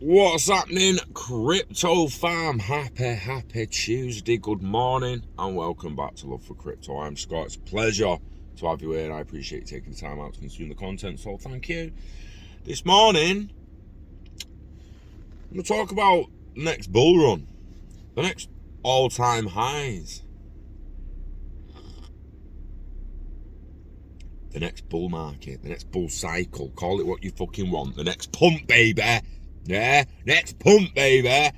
What's happening, crypto fam? Happy Tuesday. Good morning and welcome back to Love for Crypto. I'm Scott. It's a pleasure to have you here, and I appreciate you taking the time out to consume the content, so thank you. This morning I'm going to talk about the next bull run, the next all-time highs, the next bull market, the next bull cycle. Call it what you fucking want. The next pump, baby. Yeah, next pump, baby.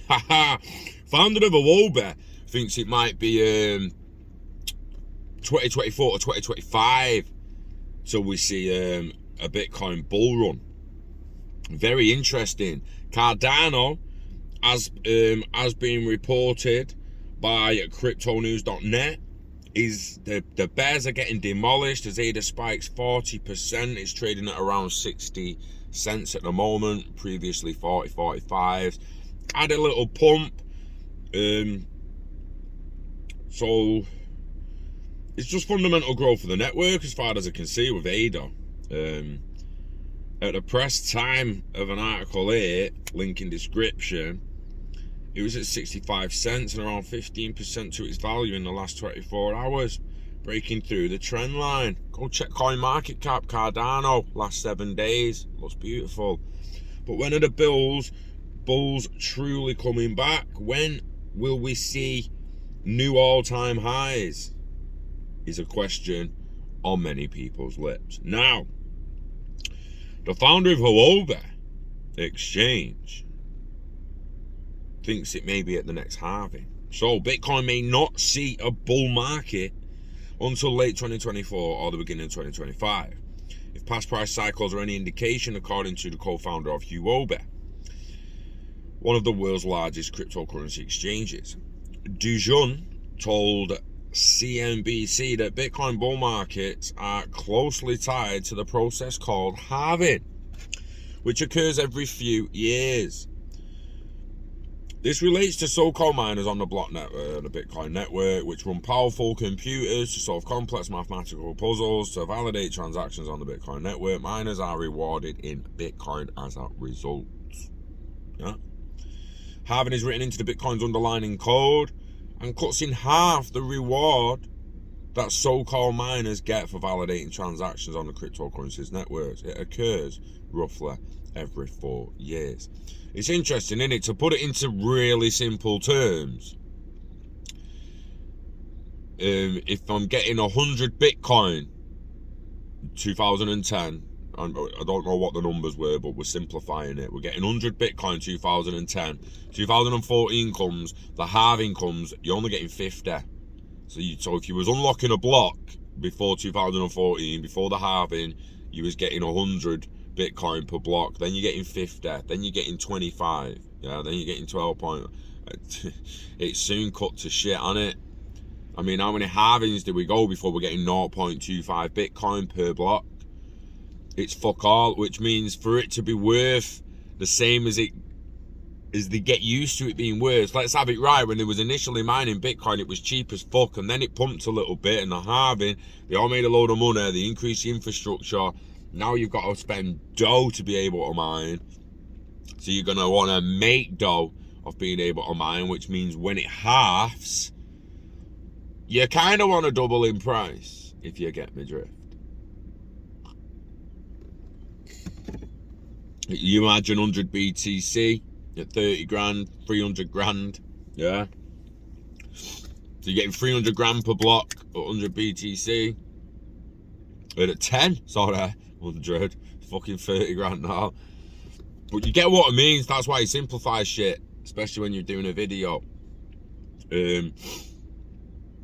Founder of Awoba thinks it might be 2024 or 2025 so we see a Bitcoin bull run. Very interesting. Cardano, as been reported by cryptonews.net, is the bears are getting demolished as ADA spikes 40%. It's trading at around 60 cents at the moment, previously 45. Had a little pump, so it's just fundamental growth for the network as far as I can see with ADA. At the press time of an article here, link in description, it was at 65 cents and around 15% to its value in the last 24 hours, breaking through the trend line. Go check CoinMarketCap, Cardano, last 7 days, looks beautiful. But when are the bulls truly coming back? When will we see new all-time highs? Is a question on many people's lips. Now, the founder of Awoba Exchange thinks it may be at the next halving. So Bitcoin may not see a bull market until late 2024 or the beginning of 2025. If past price cycles are any indication, according to the co-founder of Awoba, one of the world's largest cryptocurrency exchanges, Dujun told CNBC that Bitcoin bull markets are closely tied to the process called halving, which occurs every few years. This relates to so-called miners on the block network, the Bitcoin network, which run powerful computers to solve complex mathematical puzzles to validate transactions on the Bitcoin network. Miners are rewarded in Bitcoin as a result. Yeah. Halving is written into the Bitcoin's underlying code and cuts in half the reward that so-called miners get for validating transactions on the cryptocurrencies networks. It occurs roughly every 4 years. It's interesting, isn't it? To put it into really simple terms, if I'm getting 100 Bitcoin 2010, I don't know what the numbers were, but we're simplifying it. We're getting 100 Bitcoin 2010. 2014 comes, the halving comes, you're only getting 50. So if you was unlocking a block before 2014, before the halving, you was getting 100 Bitcoin per block. Then you're getting 50. Then you're getting 25. Yeah. Then you're getting 12 point. It's soon cut to shit, ain't it? I mean, how many halvings did we go before we're getting 0.25 Bitcoin per block? It's fuck all, which means for it to be worth the same as they get used to it being worth. Let's have it right. When they was initially mining Bitcoin, it was cheap as fuck, and then it pumped a little bit, and the halving, they all made a load of money, they increased the infrastructure. Now you've got to spend dough to be able to mine. So you're going to want to make dough of being able to mine, which means when it halves, you kind of want to double in price, if you get me drift. You imagine 100 BTC at 30 grand, 300 grand, yeah? So you're getting 300 grand per block at 100 BTC. At 10, sorry, 100, fucking 30 grand now. But you get what it means. That's why you simplify shit, especially when you're doing a video.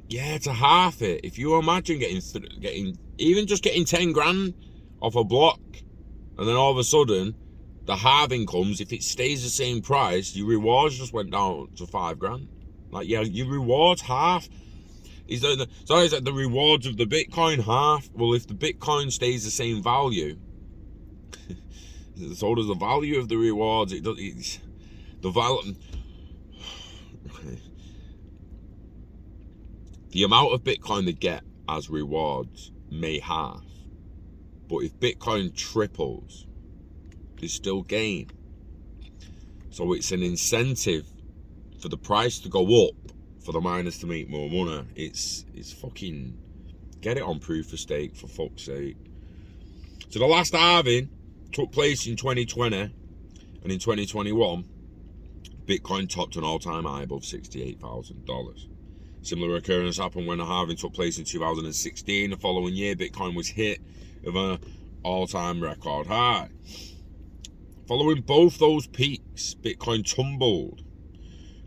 Yeah, to half it. If you imagine getting even just getting 10 grand off a block, and then all of a sudden the halving comes, if it stays the same price, your rewards just went down to 5 grand. Like, yeah, your rewards half. Is that the rewards of the Bitcoin half? Well, if the Bitcoin stays the same value, so does the value of the rewards. The value. The amount of Bitcoin they get as rewards may halve, but if Bitcoin triples, there's still gain. So it's an incentive for the price to go up, for the miners to make more money. It's fucking, get it on proof of stake, for fuck's sake. So the last halving took place in 2020, and in 2021, Bitcoin topped an all-time high above $68,000. Similar occurrence happened when the halving took place in 2016. The following year, Bitcoin was hit with an all-time record high. Following both those peaks, Bitcoin tumbled.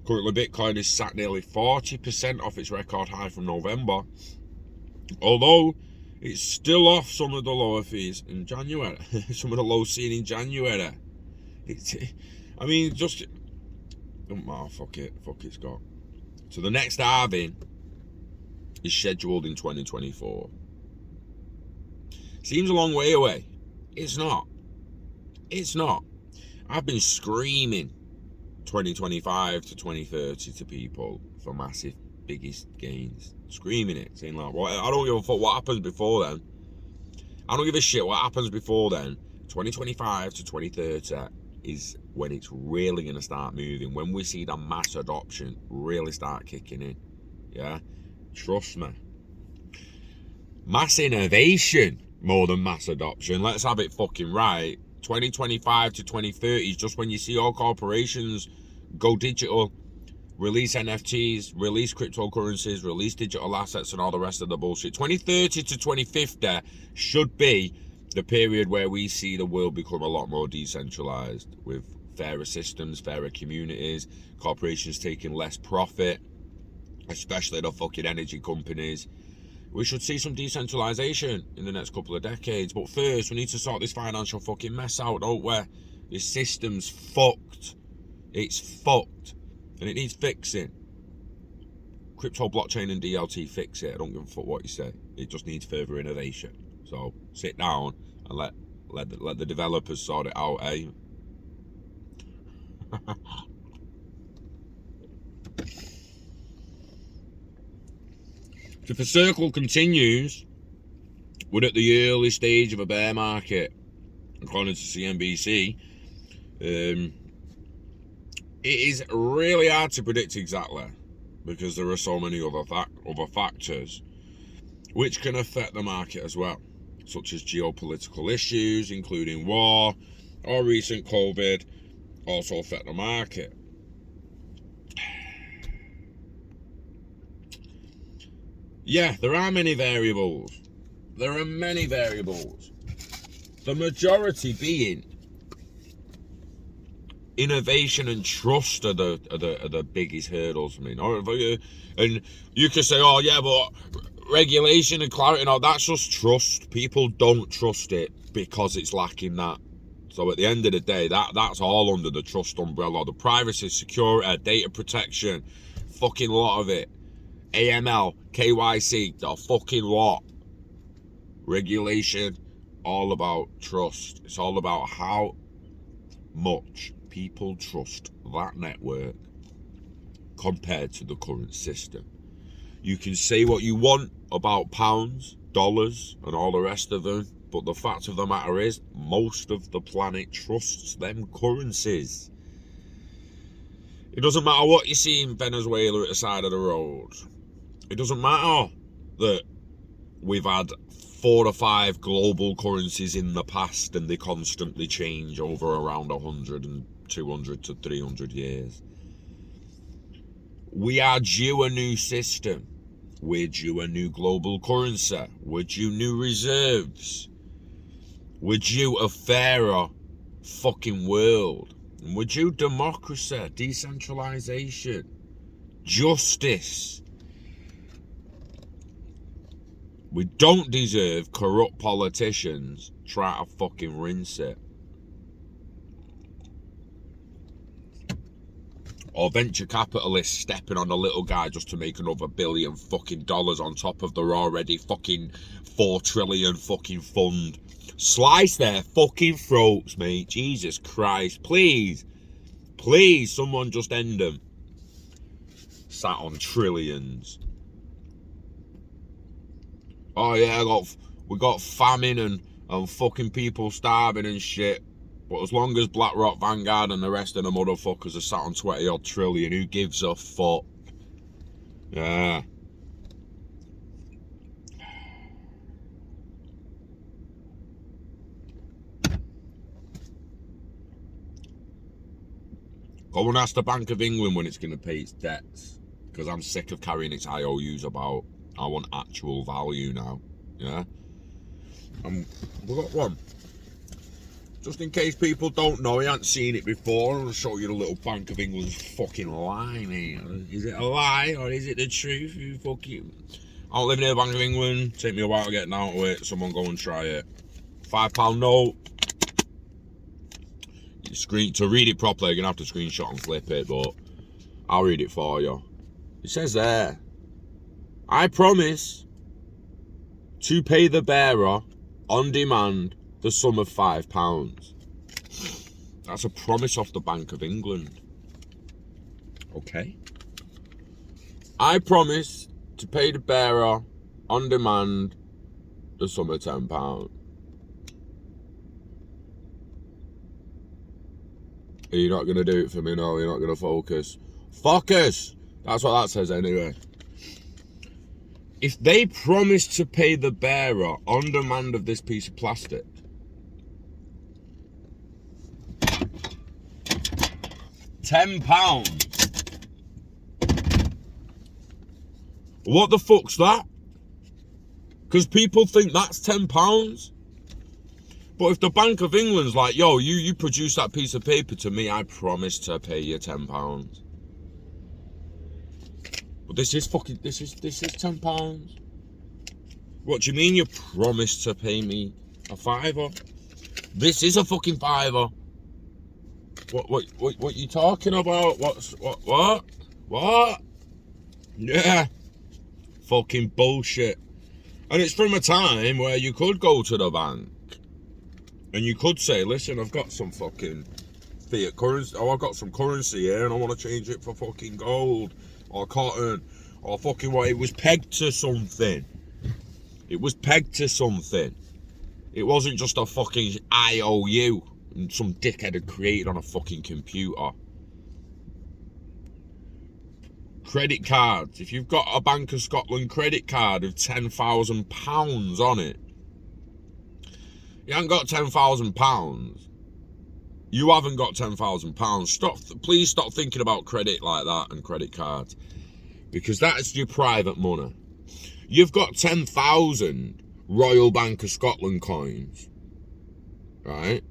Currently, Bitcoin is sat nearly 40% off its record high from November, although it's still off some of the lower fees in January, some of the lows seen in January. I mean, just, don't matter, fuck it's got. So the next halving is scheduled in 2024. Seems a long way away. It's not. I've been screaming 2025 to 2030 to people for massive, biggest gains. Screaming it, saying like, well, I don't give a fuck what happens before then. I don't give a shit what happens before then. 2025 to 2030 is when it's really going to start moving. When we see the mass adoption really start kicking in. Yeah? Trust me. Mass innovation more than mass adoption. Let's have it fucking right. 2025 to 2030 is just when you see all corporations go digital, release NFTs, release cryptocurrencies, release digital assets and all the rest of the bullshit. 2030 to 2050 should be the period where we see the world become a lot more decentralized, with fairer systems, fairer communities, corporations taking less profit, especially the fucking energy companies. We should see some decentralization in the next couple of decades. But first, we need to sort this financial fucking mess out, don't we? This system's fucked. It's fucked. And it needs fixing. Crypto, blockchain and DLT fix it. I don't give a fuck what you say. It just needs further innovation. So sit down and let the developers sort it out, eh? If the circle continues, we're at the early stage of a bear market, according to CNBC. It is really hard to predict exactly, because there are so many other factors which can affect the market as well, such as geopolitical issues, including war, or recent COVID, also affect the market. Yeah, there are many variables. The majority being innovation and trust are the biggest hurdles. I mean, and you can say, oh yeah, but regulation and clarity, no, that's just trust. People don't trust it because it's lacking that. So at the end of the day, that's all under the trust umbrella. The privacy, security, data protection, fucking lot of it. AML, KYC, the fucking lot. Regulation, all about trust. It's all about how much people trust that network compared to the current system. You can say what you want about pounds, dollars, and all the rest of them, but the fact of the matter is, most of the planet trusts them currencies. It doesn't matter what you see in Venezuela at the side of the road. It doesn't matter that we've had 4 or 5 global currencies in the past and they constantly change over around 100 and 200 to 300 years. We are due a new system. We're due a new global currency. We're due new reserves. We're due a fairer fucking world. And we're due democracy, decentralization, justice. We don't deserve corrupt politicians try to fucking rinse it. Or venture capitalists stepping on a little guy just to make another $1 billion fucking dollars on top of their already fucking 4 trillion fucking fund. Slice their fucking throats, mate. Jesus Christ. Please, someone just end them. Sat on trillions. Oh yeah, we got famine and fucking people starving and shit. But as long as BlackRock, Vanguard and the rest of the motherfuckers are sat on 20 odd trillion, who gives a fuck? Yeah. Go and ask the Bank of England when it's going to pay its debts. Because I'm sick of carrying its IOUs about. I want actual value now. Yeah? We've got one. Just in case people don't know, you haven't seen it before, I'll show you the little Bank of England's fucking lie, mate. Is it a lie or is it the truth? You fucking... I don't live near the Bank of England. Take me a while to get down to it. Someone go and try it. £5 note. To read it properly, you're going to have to screenshot and flip it, but I'll read it for you. It says there, I promise to pay the bearer on demand the sum of £5. That's a promise off the Bank of England. Okay. I promise to pay the bearer on demand the sum of £10. Are you not going to do it for me? No, you're not going to focus. Focus! That's what that says anyway. If they promise to pay the bearer on demand of this piece of plastic, £10. What the fuck's that? Because people think that's £10. But if the Bank of England's like, yo, you produce that piece of paper to me, I promise to pay you £10. But this is £10. What do you mean you promised to pay me a £5? This is a fucking £5. What you talking about? What? Yeah. Fucking bullshit. And it's from a time where you could go to the bank and you could say, listen, I've got some fucking fiat currency, or I've got some currency here and I want to change it for fucking gold or cotton or fucking what. It was pegged to something. It was pegged to something. It wasn't just a fucking IOU and some dickhead had created on a fucking computer. Credit cards. If you've got a Bank of Scotland credit card with £10,000 on it, you haven't got £10,000. You haven't got £10,000. Please stop thinking about credit like that and credit cards, because that is your private money. You've got 10,000 Royal Bank of Scotland coins, right,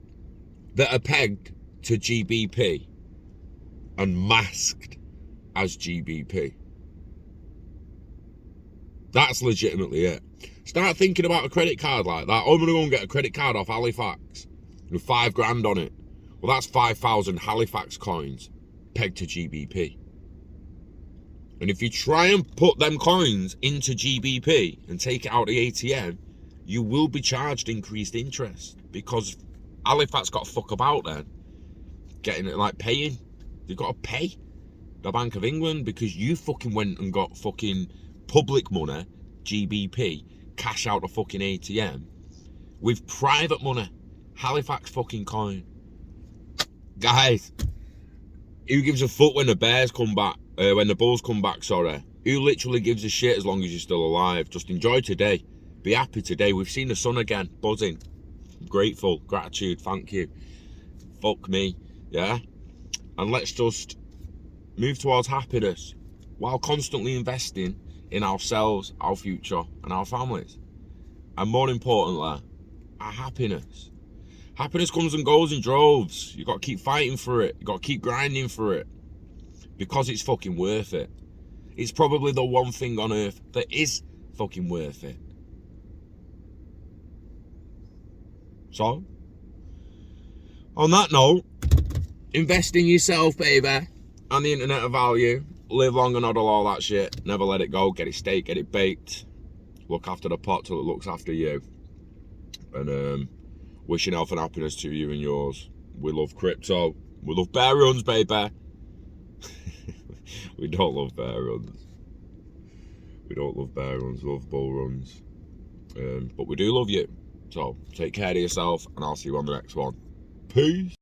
that are pegged to GBP and masked as GBP. That's legitimately it. Start thinking about a credit card like that. I'm going to go and get a credit card off Halifax with £5,000 on it. Well, that's 5,000 Halifax coins pegged to GBP. And if you try and put them coins into GBP and take it out of the ATM, you will be charged increased interest, because Halifax got to fuck about then. Getting it, like paying. They've got to pay the Bank of England because you fucking went and got fucking public money, GBP, cash out the fucking ATM with private money, Halifax fucking coin. Guys, who gives a fuck when the Bears come back, when the Bulls come back, sorry. Who literally gives a shit as long as you're still alive? Just enjoy today. Be happy today. We've seen the sun again, buzzing. Grateful, gratitude, thank you. Fuck me, yeah? And let's just move towards happiness while constantly investing in ourselves, our future, and our families. And more importantly, our happiness. Happiness comes and goes in droves. You got to keep fighting for it. You got to keep grinding for it, because it's fucking worth it. It's probably the one thing on earth that is fucking worth it. So, on that note, invest in yourself, baby, and the internet of value. Live long and hodl all that shit. Never let it go. Get it staked, get it baked. Look after the pot till it looks after you. And wishing health and happiness to you and yours. We love crypto. We love bear runs, baby. We don't love bear runs. We don't love bear runs. We love bull runs. But we do love you. So take care of yourself, and I'll see you on the next one. Peace.